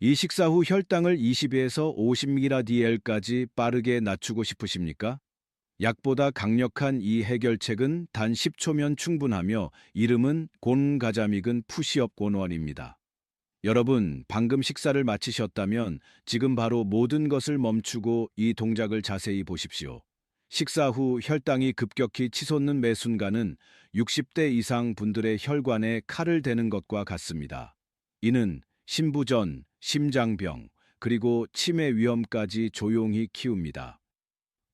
이 식사 후 혈당을 20에서 50mg/dl까지 빠르게 낮추고 싶으십니까? 약보다 강력한 이 해결책은 단 10초면 충분하며 이름은 곤가자미근 푸시업 곤원입니다. 여러분, 방금 식사를 마치셨다면 지금 바로 모든 것을 멈추고 이 동작을 자세히 보십시오. 식사 후 혈당이 급격히 치솟는 매 순간은 60대 이상 분들의 혈관에 칼을 대는 것과 같습니다. 이는 심부전, 심장병, 그리고 치매 위험까지 조용히 키웁니다.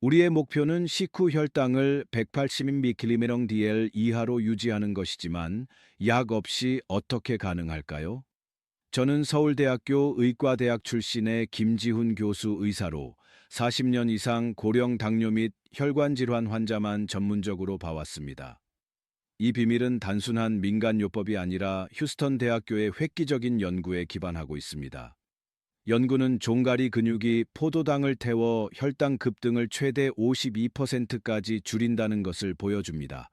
우리의 목표는 식후 혈당을 180mg/dl 이하로 유지하는 것이지만 약 없이 어떻게 가능할까요? 저는 서울대학교 의과대학 출신의 김지훈 교수 의사로 40년 이상 고령 당뇨 및 혈관 질환 환자만 전문적으로 봐왔습니다. 이 비밀은 단순한 민간요법이 아니라 휴스턴 대학교의 획기적인 연구에 기반하고 있습니다. 연구는 종가리 근육이 포도당을 태워 혈당 급등을 최대 52%까지 줄인다는 것을 보여줍니다.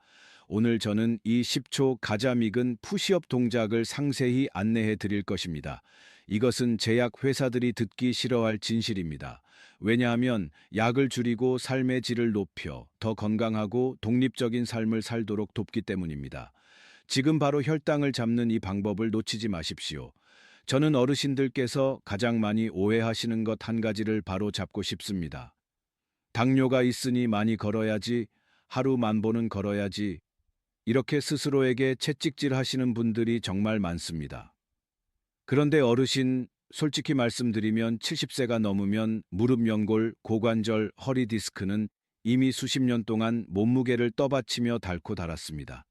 오늘 저는 이 10초 가자미근 푸시업 동작을 상세히 안내해 드릴 것입니다. 이것은 제약 회사들이 듣기 싫어할 진실입니다. 왜냐하면 약을 줄이고 삶의 질을 높여 더 건강하고 독립적인 삶을 살도록 돕기 때문입니다. 지금 바로 혈당을 잡는 이 방법을 놓치지 마십시오. 저는 어르신들께서 가장 많이 오해하시는 것 한 가지를 바로 잡고 싶습니다. 당뇨가 있으니 많이 걸어야지, 하루 10,000보는 걸어야지, 이렇게 스스로에게 채찍질 하시는 분들이 정말 많습니다. 그런데 어르신, 솔직히 말씀드리면 70세가 넘으면 무릎 연골, 고관절, 허리 디스크는 이미 수십 년 동안 몸무게를 떠받치며 닳고 닳았습니다.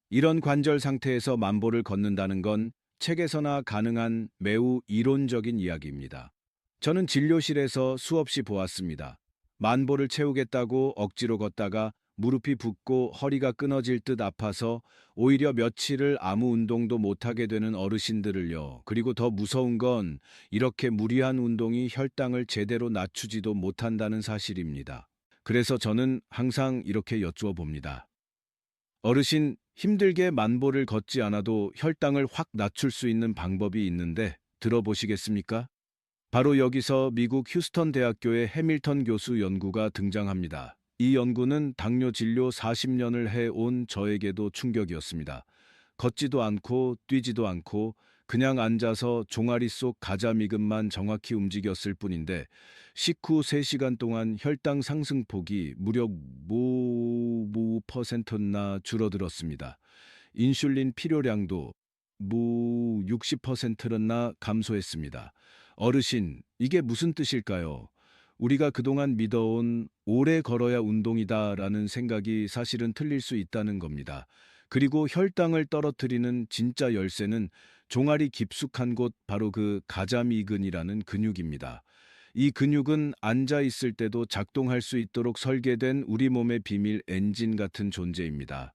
이런 관절 상태에서 10,000보를 걷는다는 건 책에서나 가능한 매우 이론적인 이야기입니다. 저는 진료실에서 수없이 보았습니다. 10,000보를 채우겠다고 억지로 걷다가 무릎이 붓고 허리가 끊어질 듯 아파서 오히려 며칠을 아무 운동도 못하게 되는 어르신들을요. 그리고 더 무서운 건 이렇게 무리한 운동이 혈당을 제대로 낮추지도 못한다는 사실입니다. 그래서 저는 항상 이렇게 여쭈어 봅니다. 어르신, 힘들게 10,000보를 걷지 않아도 혈당을 확 낮출 수 있는 방법이 있는데 들어보시겠습니까? 바로 여기서 미국 휴스턴 대학교의 해밀턴 교수 연구가 등장합니다. 이 연구는 당뇨 진료 40년을 해온 저에게도 충격이었습니다. 걷지도 않고 뛰지도 않고 그냥 앉아서 종아리 속 가자미근만 정확히 움직였을 뿐인데 식후 3시간 동안 혈당 상승폭이 무려 5%나 줄어들었습니다. 인슐린 필요량도 60%나 감소했습니다. 어르신, 이게 무슨 뜻일까요? 우리가 그동안 믿어온 오래 걸어야 운동이다라는 생각이 사실은 틀릴 수 있다는 겁니다. 그리고 혈당을 떨어뜨리는 진짜 열쇠는 종아리 깊숙한 곳 바로 그 가자미근이라는 근육입니다. 이 근육은 앉아 있을 때도 작동할 수 있도록 설계된 우리 몸의 비밀 엔진 같은 존재입니다.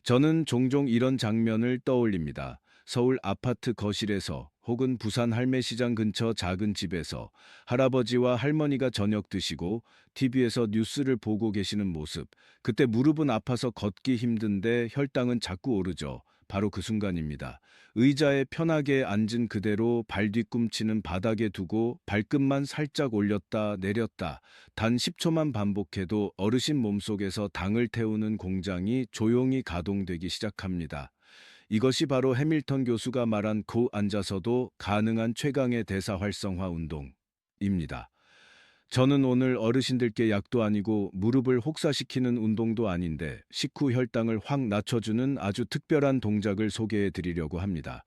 저는 종종 이런 장면을 떠올립니다. 서울 아파트 거실에서 혹은 부산 할매시장 근처 작은 집에서 할아버지와 할머니가 저녁 드시고 TV에서 뉴스를 보고 계시는 모습. 그때 무릎은 아파서 걷기 힘든데 혈당은 자꾸 오르죠. 바로 그 순간입니다. 의자에 편하게 앉은 그대로 발 뒤꿈치는 바닥에 두고 발끝만 살짝 올렸다 내렸다. 단 10초만 반복해도 어르신 몸속에서 당을 태우는 공장이 조용히 가동되기 시작합니다. 이것이 바로 해밀턴 교수가 말한 앉아서도 가능한 최강의 대사 활성화 운동입니다. 저는 오늘 어르신들께 약도 아니고 무릎을 혹사시키는 운동도 아닌데 식후 혈당을 확 낮춰주는 아주 특별한 동작을 소개해 드리려고 합니다.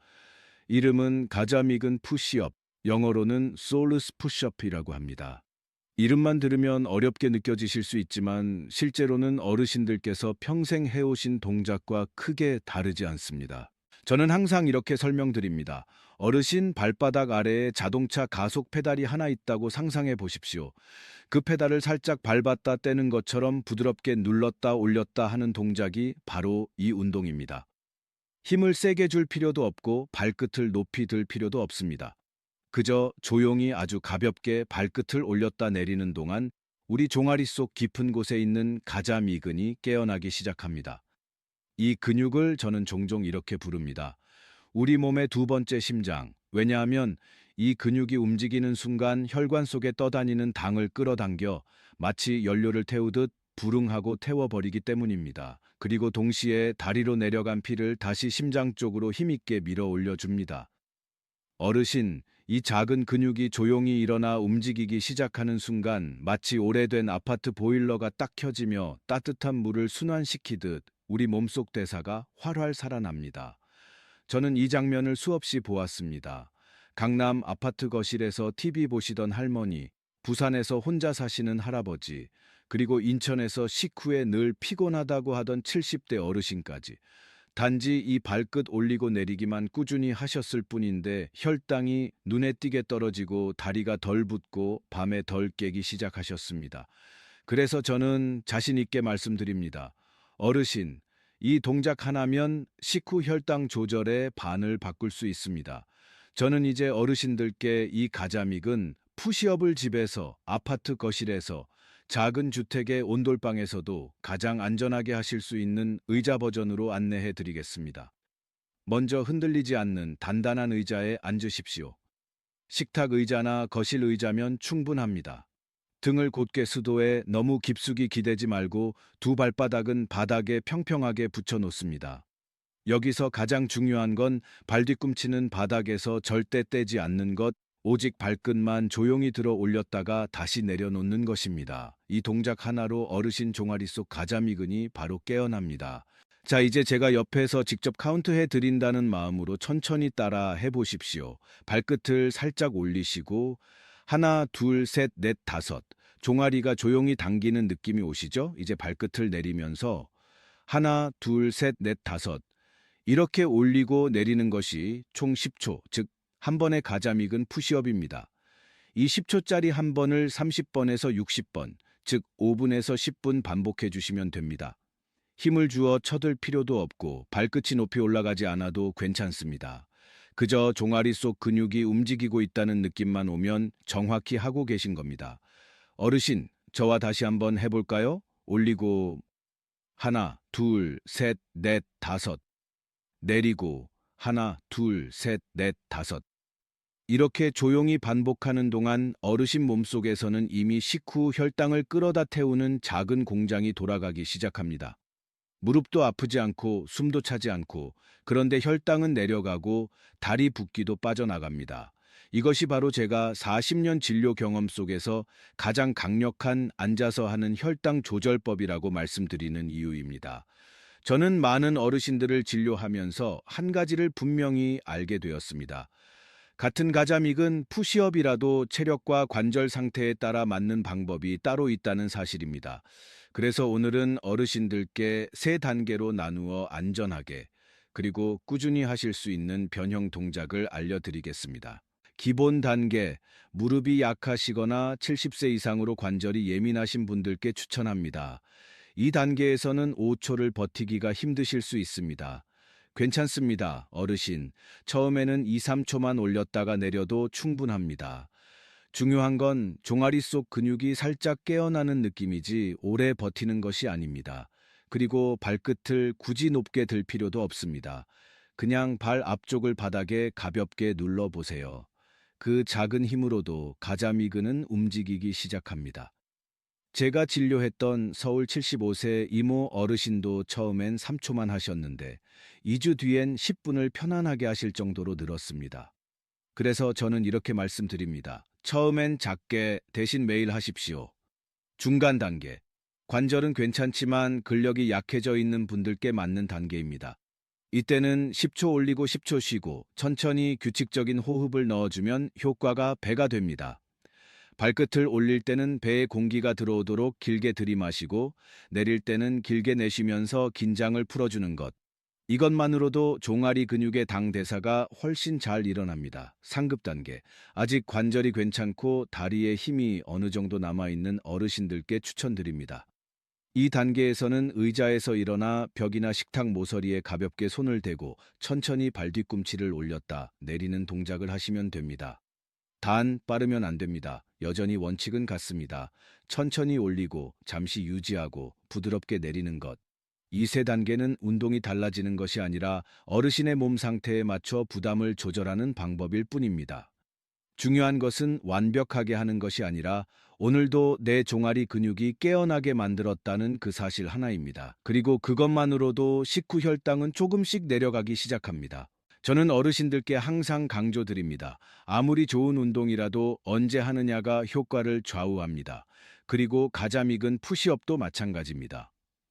이름은 가자미근 푸시업, 영어로는 소루스 푸시업이라고 합니다. 이름만 들으면 어렵게 느껴지실 수 있지만 실제로는 어르신들께서 평생 해오신 동작과 크게 다르지 않습니다. 저는 항상 이렇게 설명드립니다. 어르신 발바닥 아래에 자동차 가속 페달이 하나 있다고 상상해 보십시오. 그 페달을 살짝 밟았다 떼는 것처럼 부드럽게 눌렀다 올렸다 하는 동작이 바로 이 운동입니다. 힘을 세게 줄 필요도 없고 발끝을 높이 들 필요도 없습니다. 그저 조용히 아주 가볍게 발끝을 올렸다 내리는 동안 우리 종아리 속 깊은 곳에 있는 가자미근이 깨어나기 시작합니다. 이 근육을 저는 종종 이렇게 부릅니다. 우리 몸의 두 번째 심장. 왜냐하면 이 근육이 움직이는 순간 혈관 속에 떠다니는 당을 끌어당겨 마치 연료를 태우듯 불응하고 태워버리기 때문입니다. 그리고 동시에 다리로 내려간 피를 다시 심장 쪽으로 힘있게 밀어 올려줍니다. 어르신, 이 작은 근육이 조용히 일어나 움직이기 시작하는 순간 마치 오래된 아파트 보일러가 딱 켜지며 따뜻한 물을 순환시키듯 우리 몸속 대사가 활활 살아납니다. 저는 이 장면을 수없이 보았습니다. 강남 아파트 거실에서 TV 보시던 할머니, 부산에서 혼자 사시는 할아버지, 그리고 인천에서 식후에 늘 피곤하다고 하던 70대 어르신까지. 단지 이 발끝 올리고 내리기만 꾸준히 하셨을 뿐인데 혈당이 눈에 띄게 떨어지고 다리가 덜 붓고 밤에 덜 깨기 시작하셨습니다. 그래서 저는 자신 있게 말씀드립니다. 어르신, 이 동작 하나면 식후 혈당 조절의 반을 바꿀 수 있습니다. 저는 이제 어르신들께 이 가자믹은 푸시업을 집에서, 아파트 거실에서, 작은 주택의 온돌방에서도 가장 안전하게 하실 수 있는 의자 버전으로 안내해 드리겠습니다. 먼저 흔들리지 않는 단단한 의자에 앉으십시오. 식탁 의자나 거실 의자면 충분합니다. 등을 곧게 수도에 너무 깊숙이 기대지 말고 두 발바닥은 바닥에 평평하게 붙여 놓습니다. 여기서 가장 중요한 건 발 뒤꿈치는 바닥에서 절대 떼지 않는 것, 오직 발끝만 조용히 들어 올렸다가 다시 내려놓는 것입니다. 이 동작 하나로 어르신 종아리 속 가자미근이 바로 깨어납니다. 자, 이제 제가 옆에서 직접 카운트해 드린다는 마음으로 천천히 따라 해보십시오. 발끝을 살짝 올리시고 하나, 둘, 셋, 넷, 다섯. 종아리가 조용히 당기는 느낌이 오시죠? 이제 발끝을 내리면서 하나, 둘, 셋, 넷, 다섯. 이렇게 올리고 내리는 것이 총 10초, 즉 한 번의 가자믹은 푸시업입니다. 이 10초짜리 한 번을 30번에서 60번, 즉 5분에서 10분 반복해 주시면 됩니다. 힘을 주어 쳐들 필요도 없고 발끝이 높이 올라가지 않아도 괜찮습니다. 그저 종아리 속 근육이 움직이고 있다는 느낌만 오면 정확히 하고 계신 겁니다. 어르신, 저와 다시 한번 해볼까요? 올리고 하나, 둘, 셋, 넷, 다섯. 내리고 하나, 둘, 셋, 넷, 다섯. 이렇게 조용히 반복하는 동안 어르신 몸속에서는 이미 식후 혈당을 끌어다 태우는 작은 공장이 돌아가기 시작합니다. 무릎도 아프지 않고 숨도 차지 않고 그런데 혈당은 내려가고 다리 붓기도 빠져나갑니다. 이것이 바로 제가 40년 진료 경험 속에서 가장 강력한 앉아서 하는 혈당 조절법이라고 말씀드리는 이유입니다. 저는 많은 어르신들을 진료하면서 한 가지를 분명히 알게 되었습니다. 같은 가자믹은 푸시업이라도 체력과 관절 상태에 따라 맞는 방법이 따로 있다는 사실입니다. 그래서 오늘은 어르신들께 세 단계로 나누어 안전하게 그리고 꾸준히 하실 수 있는 변형 동작을 알려드리겠습니다. 기본 단계, 무릎이 약하시거나 70세 이상으로 관절이 예민하신 분들께 추천합니다. 이 단계에서는 5초를 버티기가 힘드실 수 있습니다. 괜찮습니다, 어르신. 처음에는 2, 3초만 올렸다가 내려도 충분합니다. 중요한 건 종아리 속 근육이 살짝 깨어나는 느낌이지 오래 버티는 것이 아닙니다. 그리고 발끝을 굳이 높게 들 필요도 없습니다. 그냥 발 앞쪽을 바닥에 가볍게 눌러보세요. 그 작은 힘으로도 가자미근은 움직이기 시작합니다. 제가 진료했던 서울 75세 이모 어르신도 처음엔 3초만 하셨는데 2주 뒤엔 10분을 편안하게 하실 정도로 늘었습니다. 그래서 저는 이렇게 말씀드립니다. 처음엔 작게 대신 매일 하십시오. 중간 단계. 관절은 괜찮지만 근력이 약해져 있는 분들께 맞는 단계입니다. 이때는 10초 올리고 10초 쉬고 천천히 규칙적인 호흡을 넣어주면 효과가 배가 됩니다. 발끝을 올릴 때는 배에 공기가 들어오도록 길게 들이마시고 내릴 때는 길게 내쉬면서 긴장을 풀어주는 것. 이것만으로도 종아리 근육의 당 대사가 훨씬 잘 일어납니다. 상급 단계. 아직 관절이 괜찮고 다리에 힘이 어느 정도 남아있는 어르신들께 추천드립니다. 이 단계에서는 의자에서 일어나 벽이나 식탁 모서리에 가볍게 손을 대고 천천히 발 뒤꿈치를 올렸다 내리는 동작을 하시면 됩니다. 단 빠르면 안 됩니다. 여전히 원칙은 같습니다. 천천히 올리고 잠시 유지하고 부드럽게 내리는 것. 이 세 단계는 운동이 달라지는 것이 아니라 어르신의 몸 상태에 맞춰 부담을 조절하는 방법일 뿐입니다. 중요한 것은 완벽하게 하는 것이 아니라 오늘도 내 종아리 근육이 깨어나게 만들었다는 그 사실 하나입니다. 그리고 그것만으로도 식후 혈당은 조금씩 내려가기 시작합니다. 저는 어르신들께 항상 강조드립니다. 아무리 좋은 운동이라도 언제 하느냐가 효과를 좌우합니다. 그리고 가장 익은 푸시업도 마찬가지입니다.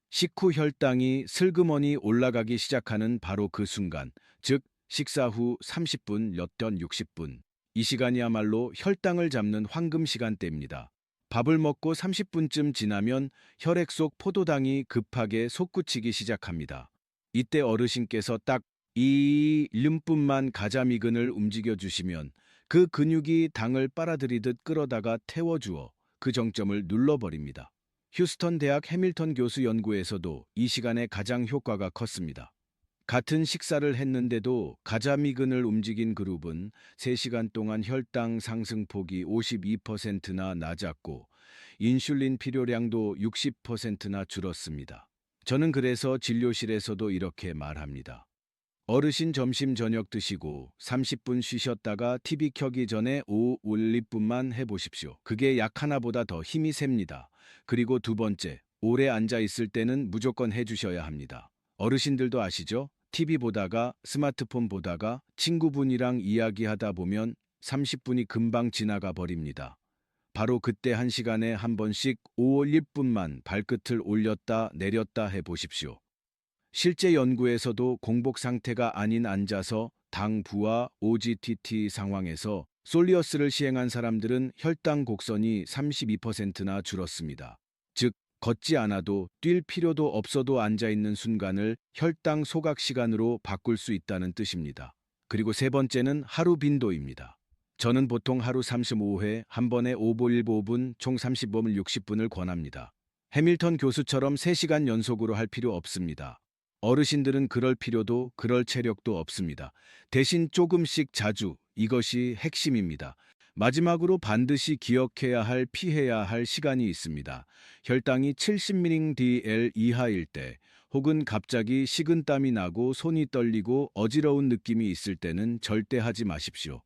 식후 혈당이 슬그머니 올라가기 시작하는 바로 그 순간, 즉 식사 후 30분, 60분. 이 시간이야말로 혈당을 잡는 황금 시간대입니다. 밥을 먹고 30분쯤 지나면 혈액 속 포도당이 급하게 솟구치기 시작합니다. 이때 어르신께서 딱 이 1분만 가자미근을 움직여 주시면 그 근육이 당을 빨아들이듯 끌어다가 태워주어 그 정점을 눌러버립니다. 휴스턴 대학 해밀턴 교수 연구에서도 이 시간에 가장 효과가 컸습니다. 같은 식사를 했는데도 가자미근을 움직인 그룹은 3시간 동안 혈당 상승폭이 52%나 낮았고 인슐린 필요량도 60%나 줄었습니다. 저는 그래서 진료실에서도 이렇게 말합니다. 어르신 점심 저녁 드시고 30분 쉬셨다가 TV 켜기 전에 5, 10분만 해보십시오. 그게 약 하나보다 더 힘이 셉니다. 그리고 두 번째, 오래 앉아 있을 때는 무조건 해주셔야 합니다. 어르신들도 아시죠? TV 보다가 스마트폰 보다가 친구분이랑 이야기하다 보면 30분이 금방 지나가 버립니다. 바로 그때 1시간에 한 번씩 5, 10분만 발끝을 올렸다 내렸다 해보십시오. 실제 연구에서도 공복 상태가 아닌 앉아서 당 부하 OGTT 상황에서 솔리어스를 시행한 사람들은 혈당 곡선이 32%나 줄었습니다. 즉, 걷지 않아도 뛸 필요도 없어도 앉아있는 순간을 혈당 소각 시간으로 바꿀 수 있다는 뜻입니다. 그리고 세 번째는 하루 빈도입니다. 저는 보통 하루 35회, 한 번에 5분 15분, 총 35분 60분을 권합니다. 해밀턴 교수처럼 3시간 연속으로 할 필요 없습니다. 어르신들은 그럴 필요도 그럴 체력도 없습니다. 대신 조금씩 자주, 이것이 핵심입니다. 마지막으로 반드시 기억해야 할 피해야 할 시간이 있습니다. 혈당이 70mg/dL 이하일 때 혹은 갑자기 식은땀이 나고 손이 떨리고 어지러운 느낌이 있을 때는 절대 하지 마십시오.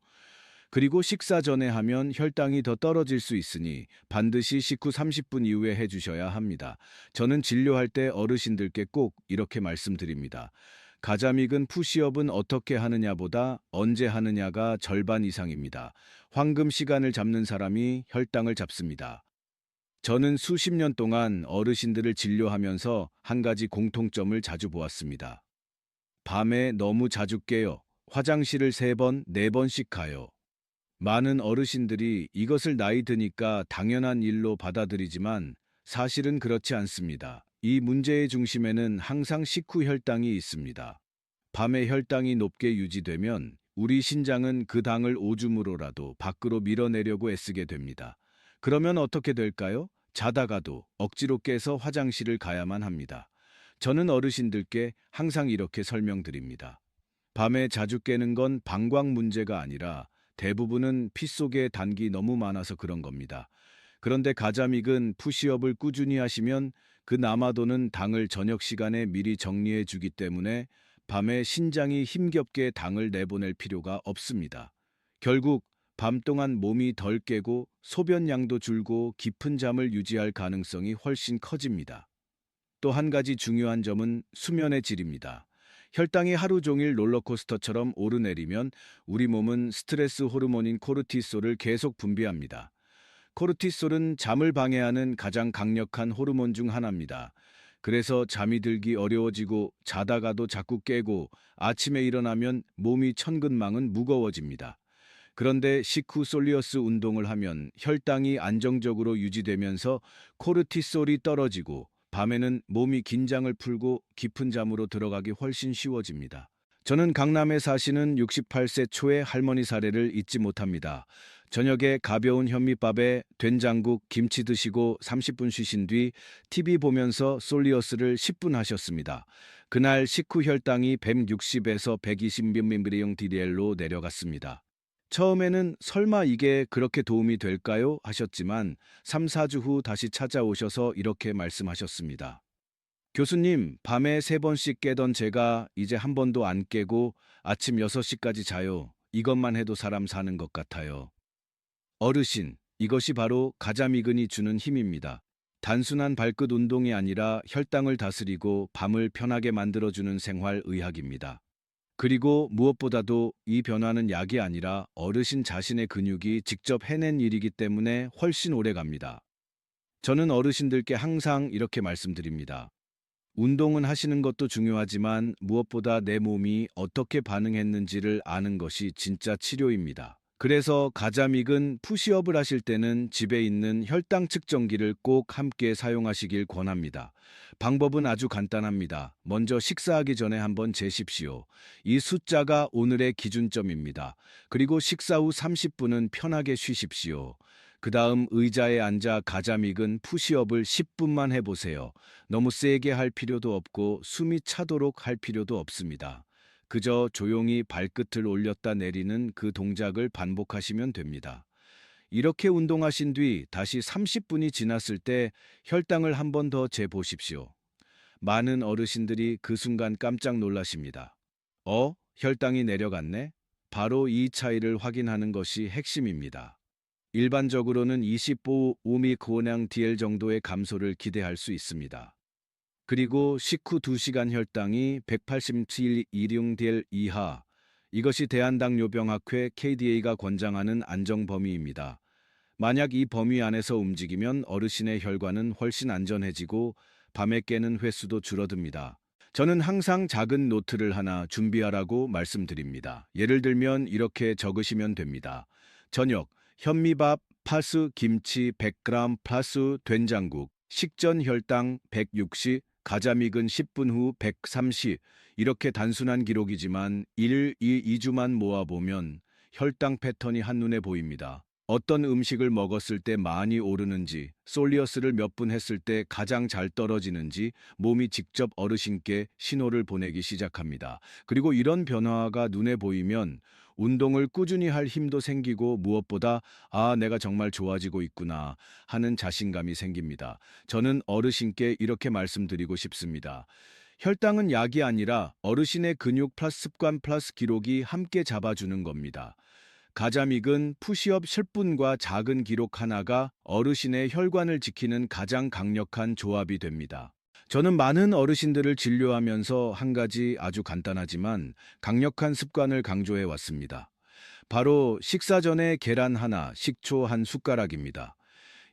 그리고 식사 전에 하면 혈당이 더 떨어질 수 있으니 반드시 식후 30분 이후에 해주셔야 합니다. 저는 진료할 때 어르신들께 꼭 이렇게 말씀드립니다. 가자믹은 푸시업은 어떻게 하느냐보다 언제 하느냐가 절반 이상입니다. 황금 시간을 잡는 사람이 혈당을 잡습니다. 저는 수십 년 동안 어르신들을 진료하면서 한 가지 공통점을 자주 보았습니다. 밤에 너무 자주 깨요. 화장실을 3번, 4번씩 가요. 많은 어르신들이 이것을 나이 드니까 당연한 일로 받아들이지만 사실은 그렇지 않습니다. 이 문제의 중심에는 항상 식후 혈당이 있습니다. 밤에 혈당이 높게 유지되면 우리 신장은 그 당을 오줌으로라도 밖으로 밀어내려고 애쓰게 됩니다. 그러면 어떻게 될까요? 자다가도 억지로 깨서 화장실을 가야만 합니다. 저는 어르신들께 항상 이렇게 설명드립니다. 밤에 자주 깨는 건 방광 문제가 아니라 대부분은 피 속에 단기 너무 많아서 그런 겁니다. 그런데 가자믹은 푸시업을 꾸준히 하시면 그 남아도는 당을 저녁 시간에 미리 정리해 주기 때문에 밤에 신장이 힘겹게 당을 내보낼 필요가 없습니다. 결국 밤 동안 몸이 덜 깨고 소변량도 줄고 깊은 잠을 유지할 가능성이 훨씬 커집니다. 또 한 가지 중요한 점은 수면의 질입니다. 혈당이 하루 종일 롤러코스터처럼 오르내리면 우리 몸은 스트레스 호르몬인 코르티솔을 계속 분비합니다. 코르티솔은 잠을 방해하는 가장 강력한 호르몬 중 하나입니다. 그래서 잠이 들기 어려워지고 자다가도 자꾸 깨고 아침에 일어나면 몸이 천근만은 무거워집니다. 그런데 식후 솔리어스 운동을 하면 혈당이 안정적으로 유지되면서 코르티솔이 떨어지고 밤에는 몸이 긴장을 풀고 깊은 잠으로 들어가기 훨씬 쉬워집니다. 저는 강남에 사시는 68세 초의 할머니 사례를 잊지 못합니다. 저녁에 가벼운 현미밥에 된장국, 김치 드시고 30분 쉬신 뒤 TV 보면서 솔리어스를 10분 하셨습니다. 그날 식후 혈당이 160에서 120mg/dL로 내려갔습니다. 처음에는 설마 이게 그렇게 도움이 될까요? 하셨지만 3, 4주 후 다시 찾아오셔서 이렇게 말씀하셨습니다. 교수님, 밤에 3번씩 깨던 제가 이제 한 번도 안 깨고 아침 6시까지 자요. 이것만 해도 사람 사는 것 같아요. 어르신, 이것이 바로 가자미근이 주는 힘입니다. 단순한 발끝 운동이 아니라 혈당을 다스리고 밤을 편하게 만들어주는 생활 의학입니다. 그리고 무엇보다도 이 변화는 약이 아니라 어르신 자신의 근육이 직접 해낸 일이기 때문에 훨씬 오래 갑니다. 저는 어르신들께 항상 이렇게 말씀드립니다. 운동은 하시는 것도 중요하지만 무엇보다 내 몸이 어떻게 반응했는지를 아는 것이 진짜 치료입니다. 그래서 가자믹은 푸시업을 하실 때는 집에 있는 혈당 측정기를 꼭 함께 사용하시길 권합니다. 방법은 아주 간단합니다. 먼저 식사하기 전에 한번 재십시오. 이 숫자가 오늘의 기준점입니다. 그리고 식사 후 30분은 편하게 쉬십시오. 그 다음 의자에 앉아 가자믹은 푸시업을 10분만 해보세요. 너무 세게 할 필요도 없고 숨이 차도록 할 필요도 없습니다. 그저 조용히 발끝을 올렸다 내리는 그 동작을 반복하시면 됩니다. 이렇게 운동하신 뒤 다시 30분이 지났을 때 혈당을 한 번 더 재보십시오. 많은 어르신들이 그 순간 깜짝 놀라십니다. 혈당이 내려갔네? 바로 이 차이를 확인하는 것이 핵심입니다. 일반적으로는 25오미크로낭 DL 정도의 감소를 기대할 수 있습니다. 그리고 식후 2시간 혈당이 187-16DL 이하, 이것이 대한당뇨병학회 KDA가 권장하는 안정 범위입니다. 만약 이 범위 안에서 움직이면 어르신의 혈관은 훨씬 안전해지고 밤에 깨는 횟수도 줄어듭니다. 저는 항상 작은 노트를 하나 준비하라고 말씀드립니다. 예를 들면 이렇게 적으시면 됩니다. 저녁, 현미밥, 파스, 김치 100g 플러스 된장국, 식전 혈당 160, 가자믹은 10분 후 130. 이렇게 단순한 기록이지만 2주만 모아보면 혈당 패턴이 한눈에 보입니다. 어떤 음식을 먹었을 때 많이 오르는지, 솔리어스를 몇 분 했을 때 가장 잘 떨어지는지 몸이 직접 어르신께 신호를 보내기 시작합니다. 그리고 이런 변화가 눈에 보이면 운동을 꾸준히 할 힘도 생기고 무엇보다 내가 정말 좋아지고 있구나 하는 자신감이 생깁니다. 저는 어르신께 이렇게 말씀드리고 싶습니다. 혈당은 약이 아니라 어르신의 근육 플러스 습관 플러스 기록이 함께 잡아주는 겁니다. 가자믹은 푸시업 10분과 작은 기록 하나가 어르신의 혈관을 지키는 가장 강력한 조합이 됩니다. 저는 많은 어르신들을 진료하면서 한 가지 아주 간단하지만 강력한 습관을 강조해 왔습니다. 바로 식사 전에 계란 하나, 식초 한 숟가락입니다.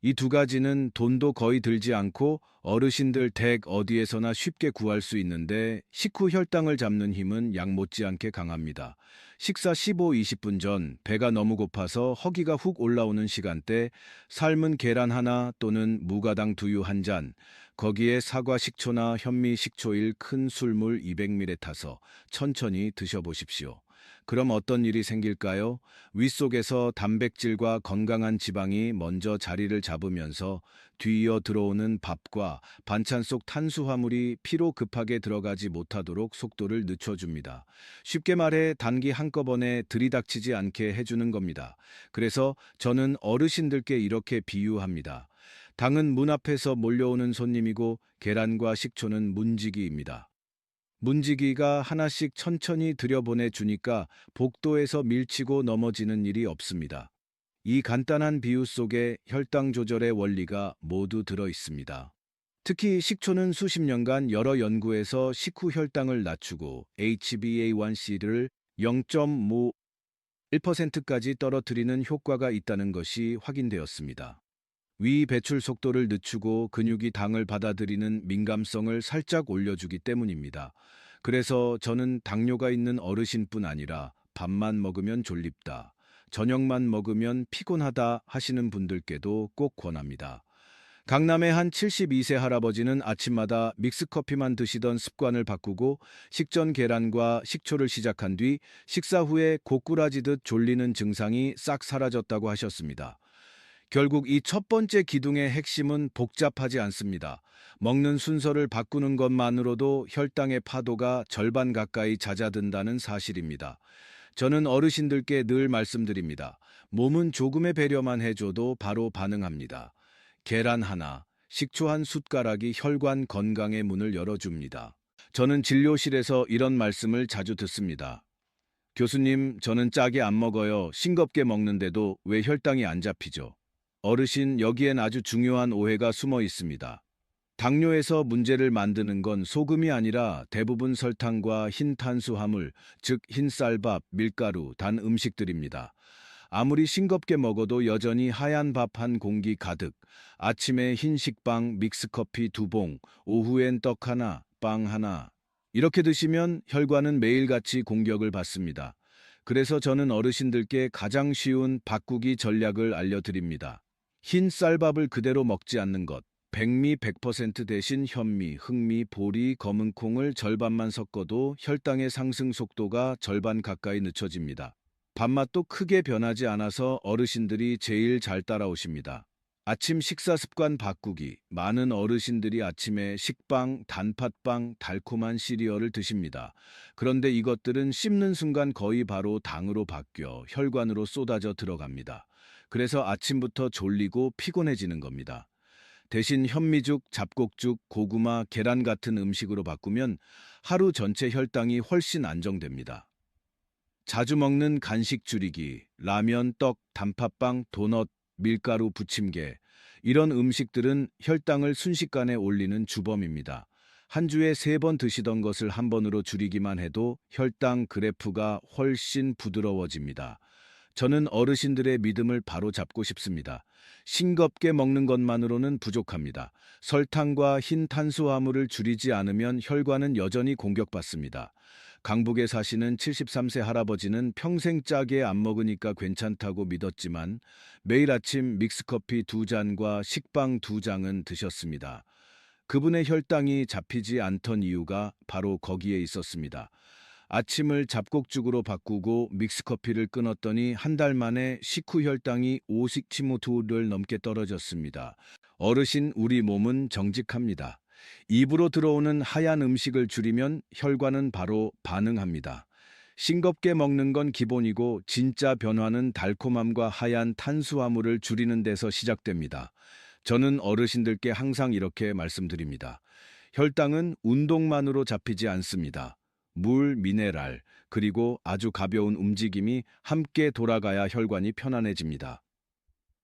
이 두 가지는 돈도 거의 들지 않고 어르신들 댁 어디에서나 쉽게 구할 수 있는데 식후 혈당을 잡는 힘은 약 못지않게 강합니다. 식사 15-20분 전 배가 너무 고파서 허기가 훅 올라오는 시간대 삶은 계란 하나 또는 무가당 두유 한 잔, 거기에 사과 식초나 현미 식초일 큰 술물 200ml 타서 천천히 드셔보십시오. 그럼 어떤 일이 생길까요? 윗속에서 단백질과 건강한 지방이 먼저 자리를 잡으면서 뒤이어 들어오는 밥과 반찬 속 탄수화물이 피로 급하게 들어가지 못하도록 속도를 늦춰줍니다. 쉽게 말해 단기 한꺼번에 들이닥치지 않게 해주는 겁니다. 그래서 저는 어르신들께 이렇게 비유합니다. 당은 문 앞에서 몰려오는 손님이고 계란과 식초는 문지기입니다. 문지기가 하나씩 천천히 들여보내 주니까 복도에서 밀치고 넘어지는 일이 없습니다. 이 간단한 비유 속에 혈당 조절의 원리가 모두 들어 있습니다. 특히 식초는 수십 년간 여러 연구에서 식후 혈당을 낮추고 HbA1c를 0.51%까지 떨어뜨리는 효과가 있다는 것이 확인되었습니다. 위 배출 속도를 늦추고 근육이 당을 받아들이는 민감성을 살짝 올려주기 때문입니다. 그래서 저는 당뇨가 있는 어르신뿐 아니라 밥만 먹으면 졸립다, 저녁만 먹으면 피곤하다 하시는 분들께도 꼭 권합니다. 강남의 한 72세 할아버지는 아침마다 믹스커피만 드시던 습관을 바꾸고 식전 계란과 식초를 시작한 뒤 식사 후에 고꾸라지듯 졸리는 증상이 싹 사라졌다고 하셨습니다. 결국 이 첫 번째 기둥의 핵심은 복잡하지 않습니다. 먹는 순서를 바꾸는 것만으로도 혈당의 파도가 절반 가까이 잦아든다는 사실입니다. 저는 어르신들께 늘 말씀드립니다. 몸은 조금의 배려만 해줘도 바로 반응합니다. 계란 하나, 식초 한 숟가락이 혈관 건강의 문을 열어줍니다. 저는 진료실에서 이런 말씀을 자주 듣습니다. 교수님, 저는 짜게 안 먹어요. 싱겁게 먹는데도 왜 혈당이 안 잡히죠? 어르신, 여기엔 아주 중요한 오해가 숨어 있습니다. 당뇨에서 문제를 만드는 건 소금이 아니라 대부분 설탕과 흰 탄수화물, 즉 흰쌀밥, 밀가루, 단 음식들입니다. 아무리 싱겁게 먹어도 여전히 하얀 밥 한 공기 가득, 아침에 흰 식빵, 믹스커피 두 봉, 오후엔 떡 하나, 빵 하나. 이렇게 드시면 혈관은 매일같이 공격을 받습니다. 그래서 저는 어르신들께 가장 쉬운 바꾸기 전략을 알려드립니다. 흰 쌀밥을 그대로 먹지 않는 것. 백미 100% 대신 현미, 흑미, 보리, 검은 콩을 절반만 섞어도 혈당의 상승 속도가 절반 가까이 늦춰집니다. 밥맛도 크게 변하지 않아서 어르신들이 제일 잘 따라오십니다. 아침 식사 습관 바꾸기. 많은 어르신들이 아침에 식빵, 단팥빵, 달콤한 시리얼을 드십니다. 그런데 이것들은 씹는 순간 거의 바로 당으로 바뀌어 혈관으로 쏟아져 들어갑니다. 그래서 아침부터 졸리고 피곤해지는 겁니다. 대신 현미죽, 잡곡죽, 고구마, 계란 같은 음식으로 바꾸면 하루 전체 혈당이 훨씬 안정됩니다. 자주 먹는 간식 줄이기, 라면, 떡, 단팥빵, 도넛, 밀가루 부침개. 이런 음식들은 혈당을 순식간에 올리는 주범입니다. 한 주에 3번 드시던 것을 한 번으로 줄이기만 해도 혈당 그래프가 훨씬 부드러워집니다. 저는 어르신들의 믿음을 바로 잡고 싶습니다. 싱겁게 먹는 것만으로는 부족합니다. 설탕과 흰 탄수화물을 줄이지 않으면 혈관은 여전히 공격받습니다. 강북에 사시는 73세 할아버지는 평생 짜게 안 먹으니까 괜찮다고 믿었지만 매일 아침 믹스커피 2잔과 식빵 2장은 드셨습니다. 그분의 혈당이 잡히지 않던 이유가 바로 거기에 있었습니다. 아침을 잡곡죽으로 바꾸고 믹스커피를 끊었더니 한 달 만에 식후 혈당이 50치모토를 넘게 떨어졌습니다. 어르신, 우리 몸은 정직합니다. 입으로 들어오는 하얀 음식을 줄이면 혈관은 바로 반응합니다. 싱겁게 먹는 건 기본이고 진짜 변화는 달콤함과 하얀 탄수화물을 줄이는 데서 시작됩니다. 저는 어르신들께 항상 이렇게 말씀드립니다. 혈당은 운동만으로 잡히지 않습니다. 물, 미네랄, 그리고 아주 가벼운 움직임이 함께 돌아가야 혈관이 편안해집니다.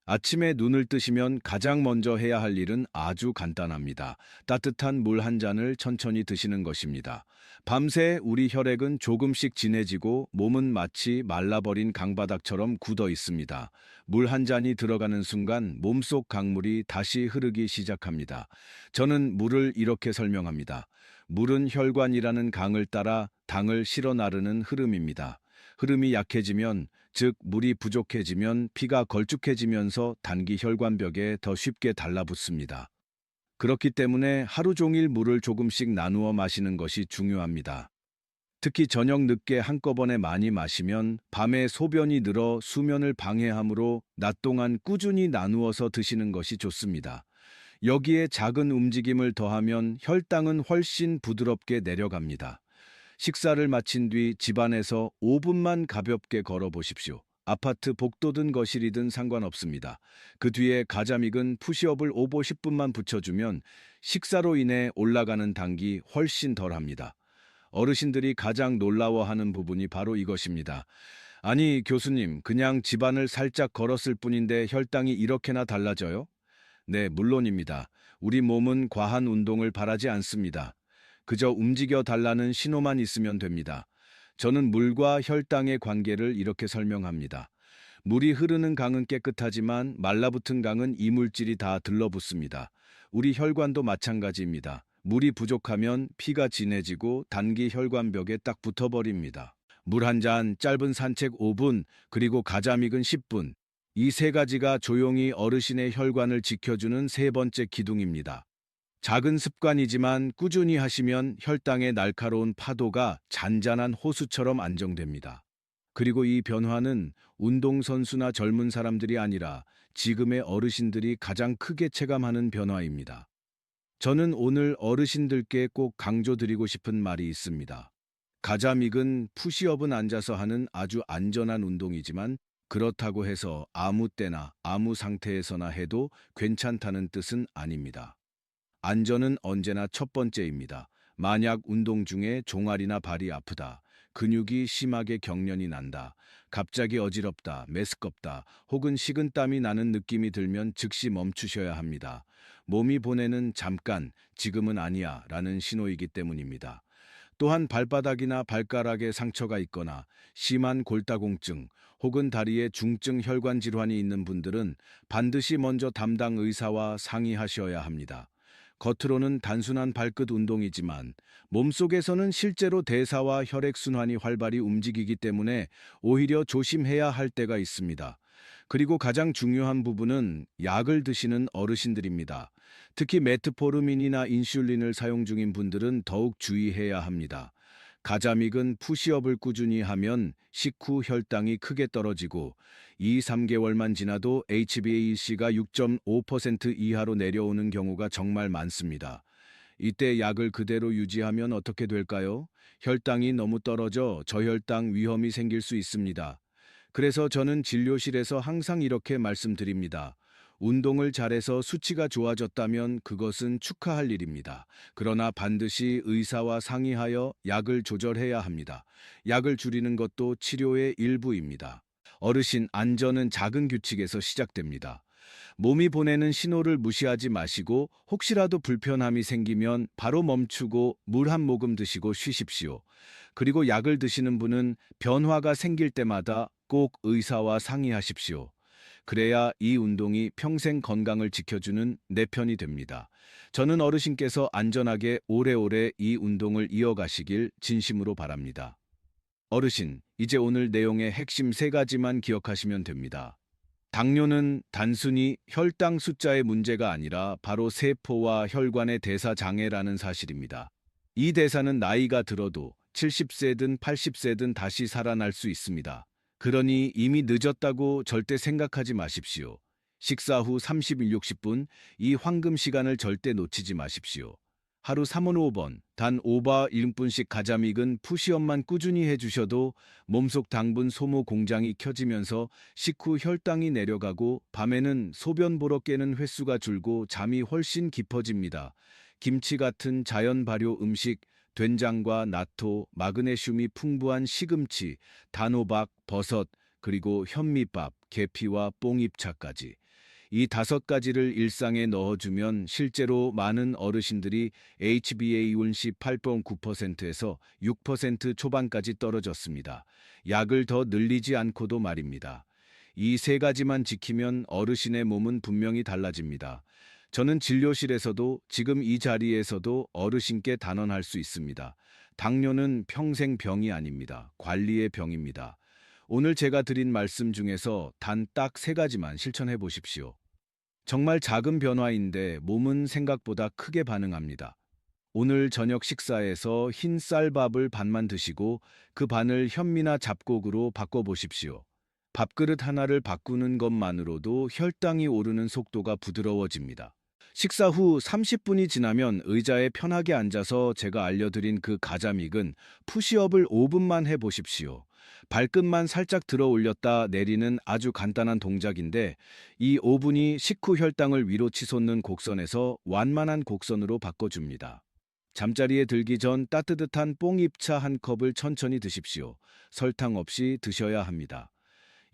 아침에 눈을 뜨시면 가장 먼저 해야 할 일은 아주 간단합니다. 따뜻한 물 한 잔을 천천히 드시는 것입니다. 밤새 우리 혈액은 조금씩 진해지고 몸은 마치 말라버린 강바닥처럼 굳어 있습니다. 물 한 잔이 들어가는 순간 몸속 강물이 다시 흐르기 시작합니다. 저는 물을 이렇게 설명합니다. 물은 혈관이라는 강을 따라 당을 실어 나르는 흐름입니다. 흐름이 약해지면, 즉 물이 부족해지면 피가 걸쭉해지면서 단기 혈관벽에 더 쉽게 달라붙습니다. 그렇기 때문에 하루 종일 물을 조금씩 나누어 마시는 것이 중요합니다. 특히 저녁 늦게 한꺼번에 많이 마시면 밤에 소변이 늘어 수면을 방해하므로 낮 동안 꾸준히 나누어서 드시는 것이 좋습니다. 여기에 작은 움직임을 더하면 혈당은 훨씬 부드럽게 내려갑니다. 식사를 마친 뒤 집안에서 5분만 가볍게 걸어 보십시오. 아파트 복도든 거실이든 상관없습니다. 그 뒤에 가장 익은 푸시업을 5보 10분만 붙여주면 식사로 인해 올라가는 당이 훨씬 덜합니다. 어르신들이 가장 놀라워하는 부분이 바로 이것입니다. 아니, 교수님, 그냥 집안을 살짝 걸었을 뿐인데 혈당이 이렇게나 달라져요? 네, 물론입니다. 우리 몸은 과한 운동을 바라지 않습니다. 그저 움직여 달라는 신호만 있으면 됩니다. 저는 물과 혈당의 관계를 이렇게 설명합니다. 물이 흐르는 강은 깨끗하지만 말라붙은 강은 이물질이 다 들러붙습니다. 우리 혈관도 마찬가지입니다. 물이 부족하면 피가 진해지고 단기 혈관벽에 딱 붙어버립니다. 물 한 잔, 짧은 산책 5분, 그리고 가자믹은 10분. 이 세 가지가 조용히 어르신의 혈관을 지켜주는 세 번째 기둥입니다. 작은 습관이지만 꾸준히 하시면 혈당의 날카로운 파도가 잔잔한 호수처럼 안정됩니다. 그리고 이 변화는 운동선수나 젊은 사람들이 아니라 지금의 어르신들이 가장 크게 체감하는 변화입니다. 저는 오늘 어르신들께 꼭 강조드리고 싶은 말이 있습니다. 가자믹은 푸시업은 앉아서 하는 아주 안전한 운동이지만 그렇다고 해서 아무 때나 아무 상태에서나 해도 괜찮다는 뜻은 아닙니다. 안전은 언제나 첫 번째입니다. 만약 운동 중에 종아리나 발이 아프다. 근육이 심하게 경련이 난다, 갑자기 어지럽다, 메스껍다, 혹은 식은땀이 나는 느낌이 들면 즉시 멈추셔야 합니다. 몸이 보내는 잠깐, 지금은 아니야 라는 신호이기 때문입니다. 또한 발바닥이나 발가락에 상처가 있거나 심한 골다공증 혹은 다리에 중증 혈관 질환이 있는 분들은 반드시 먼저 담당 의사와 상의하셔야 합니다. 겉으로는 단순한 발끝 운동이지만 몸속에서는 실제로 대사와 혈액순환이 활발히 움직이기 때문에 오히려 조심해야 할 때가 있습니다. 그리고 가장 중요한 부분은 약을 드시는 어르신들입니다. 특히 메트포르민이나 인슐린을 사용 중인 분들은 더욱 주의해야 합니다. 가자믹은 푸시업을 꾸준히 하면 식후 혈당이 크게 떨어지고 2~3개월만 지나도 HbA1c가 6.5% 이하로 내려오는 경우가 정말 많습니다. 이때 약을 그대로 유지하면 어떻게 될까요? 혈당이 너무 떨어져 저혈당 위험이 생길 수 있습니다. 그래서 저는 진료실에서 항상 이렇게 말씀드립니다. 운동을 잘해서 수치가 좋아졌다면 그것은 축하할 일입니다. 그러나 반드시 의사와 상의하여 약을 조절해야 합니다. 약을 줄이는 것도 치료의 일부입니다. 어르신 안전은 작은 규칙에서 시작됩니다. 몸이 보내는 신호를 무시하지 마시고 혹시라도 불편함이 생기면 바로 멈추고 물 한 모금 드시고 쉬십시오. 그리고 약을 드시는 분은 변화가 생길 때마다 꼭 의사와 상의하십시오. 그래야 이 운동이 평생 건강을 지켜주는 내 편이 됩니다. 저는 어르신께서 안전하게 오래오래 이 운동을 이어가시길 진심으로 바랍니다. 어르신, 이제 오늘 내용의 핵심 세 가지만 기억하시면 됩니다. 당뇨는 단순히 혈당 숫자의 문제가 아니라 바로 세포와 혈관의 대사 장애라는 사실입니다. 이 대사는 나이가 들어도 70세든 80세든 다시 살아날 수 있습니다. 그러니 이미 늦었다고 절대 생각하지 마십시오. 식사 후 30일 60분, 이 황금 시간을 절대 놓치지 마십시오. 하루 3원 5번, 단 5바 1분씩 가자믹은 푸시업만 꾸준히 해주셔도 몸속 당분 소모 공장이 켜지면서 식후 혈당이 내려가고 밤에는 소변 보러 깨는 횟수가 줄고 잠이 훨씬 깊어집니다. 김치 같은 자연 발효 음식, 된장과 나토, 마그네슘이 풍부한 시금치, 단호박, 버섯, 그리고 현미밥, 계피와 뽕잎차까지. 이 5가지를 일상에 넣어주면 실제로 많은 어르신들이 HbA1c 8.9%에서 6% 초반까지 떨어졌습니다. 약을 더 늘리지 않고도 말입니다. 이 세 가지만 지키면 어르신의 몸은 분명히 달라집니다. 저는 진료실에서도 지금 이 자리에서도 어르신께 단언할 수 있습니다. 당뇨는 평생 병이 아닙니다. 관리의 병입니다. 오늘 제가 드린 말씀 중에서 단 딱 3가지만 실천해 보십시오. 정말 작은 변화인데 몸은 생각보다 크게 반응합니다. 오늘 저녁 식사에서 흰 쌀밥을 반만 드시고 그 반을 현미나 잡곡으로 바꿔보십시오. 밥그릇 하나를 바꾸는 것만으로도 혈당이 오르는 속도가 부드러워집니다. 식사 후 30분이 지나면 의자에 편하게 앉아서 제가 알려드린 그 가자믹은 푸시업을 5분만 해보십시오. 발끝만 살짝 들어 올렸다 내리는 아주 간단한 동작인데 이 5분이 식후 혈당을 위로 치솟는 곡선에서 완만한 곡선으로 바꿔줍니다. 잠자리에 들기 전 따뜻한 뽕잎차 한 컵을 천천히 드십시오. 설탕 없이 드셔야 합니다.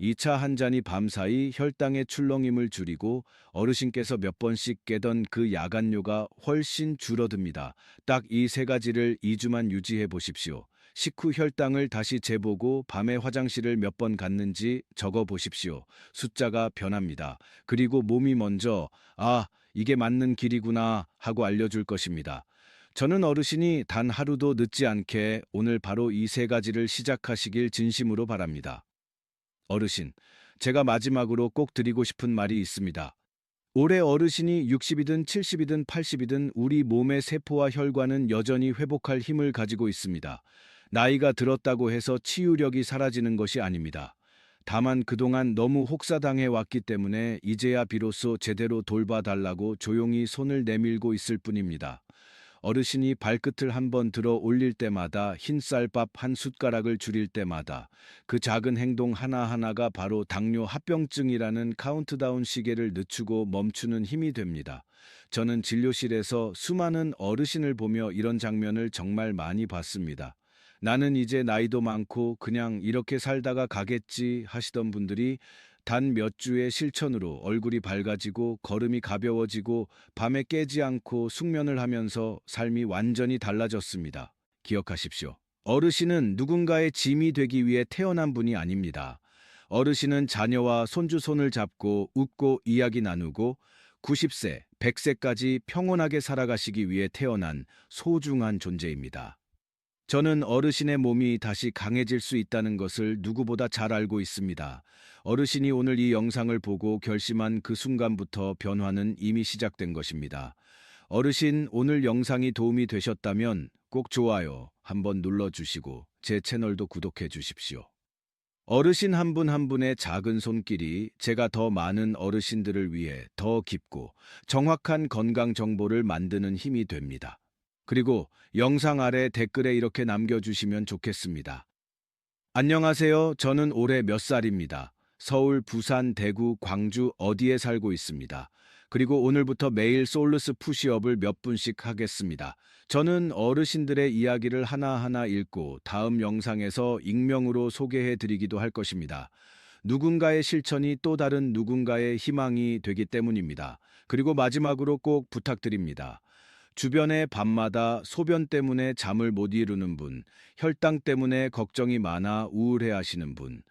이 차 한 잔이 밤사이 혈당의 출렁임을 줄이고 어르신께서 몇 번씩 깨던 그 야간뇨가 훨씬 줄어듭니다. 딱 이 3가지를 2주만 유지해 보십시오. 식후 혈당을 다시 재보고 밤에 화장실을 몇 번 갔는지 적어 보십시오. 숫자가 변합니다. 그리고 몸이 먼저 아, 이게 맞는 길이구나 하고 알려줄 것입니다. 저는 어르신이 단 하루도 늦지 않게 오늘 바로 이 3가지를 시작하시길 진심으로 바랍니다. 어르신, 제가 마지막으로 꼭 드리고 싶은 말이 있습니다. 올해 어르신이 60이든 70이든 80이든 우리 몸의 세포와 혈관은 여전히 회복할 힘을 가지고 있습니다. 나이가 들었다고 해서 치유력이 사라지는 것이 아닙니다. 다만 그동안 너무 혹사당해 왔기 때문에 이제야 비로소 제대로 돌봐달라고 조용히 손을 내밀고 있을 뿐입니다. 어르신이 발끝을 한번 들어 올릴 때마다 흰쌀밥 한 숟가락을 줄일 때마다 그 작은 행동 하나하나가 바로 당뇨 합병증이라는 카운트다운 시계를 늦추고 멈추는 힘이 됩니다. 저는 진료실에서 수많은 어르신을 보며 이런 장면을 정말 많이 봤습니다. 나는 이제 나이도 많고 그냥 이렇게 살다가 가겠지 하시던 분들이 단 몇 주의 실천으로 얼굴이 밝아지고 걸음이 가벼워지고 밤에 깨지 않고 숙면을 하면서 삶이 완전히 달라졌습니다. 기억하십시오. 어르신은 누군가의 짐이 되기 위해 태어난 분이 아닙니다. 어르신은 자녀와 손주 손을 잡고 웃고 이야기 나누고 90세, 100세까지 평온하게 살아가시기 위해 태어난 소중한 존재입니다. 저는 어르신의 몸이 다시 강해질 수 있다는 것을 누구보다 잘 알고 있습니다. 어르신이 오늘 이 영상을 보고 결심한 그 순간부터 변화는 이미 시작된 것입니다. 어르신, 오늘 영상이 도움이 되셨다면 꼭 좋아요 한번 눌러주시고 제 채널도 구독해 주십시오. 어르신 한 분 한 분의 작은 손길이 제가 더 많은 어르신들을 위해 더 깊고 정확한 건강 정보를 만드는 힘이 됩니다. 그리고 영상 아래 댓글에 이렇게 남겨주시면 좋겠습니다. 안녕하세요. 저는 올해 몇 살입니다. 서울, 부산, 대구, 광주 어디에 살고 있습니다. 그리고 오늘부터 매일 솔루스 푸시업을 몇 분씩 하겠습니다. 저는 어르신들의 이야기를 하나하나 읽고 다음 영상에서 익명으로 소개해 드리기도 할 것입니다. 누군가의 실천이 또 다른 누군가의 희망이 되기 때문입니다. 그리고 마지막으로 꼭 부탁드립니다. 주변에 밤마다 소변 때문에 잠을 못 이루는 분, 혈당 때문에 걱정이 많아 우울해 하시는 분,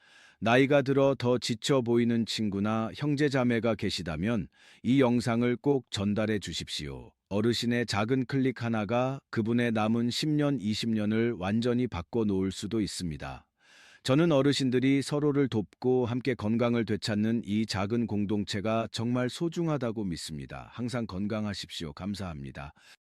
나이가 들어 더 지쳐 보이는 친구나 형제자매가 계시다면 이 영상을 꼭 전달해 주십시오. 어르신의 작은 클릭 하나가 그분의 남은 10년, 20년을 완전히 바꿔 놓을 수도 있습니다. 저는 어르신들이 서로를 돕고 함께 건강을 되찾는 이 작은 공동체가 정말 소중하다고 믿습니다. 항상 건강하십시오. 감사합니다.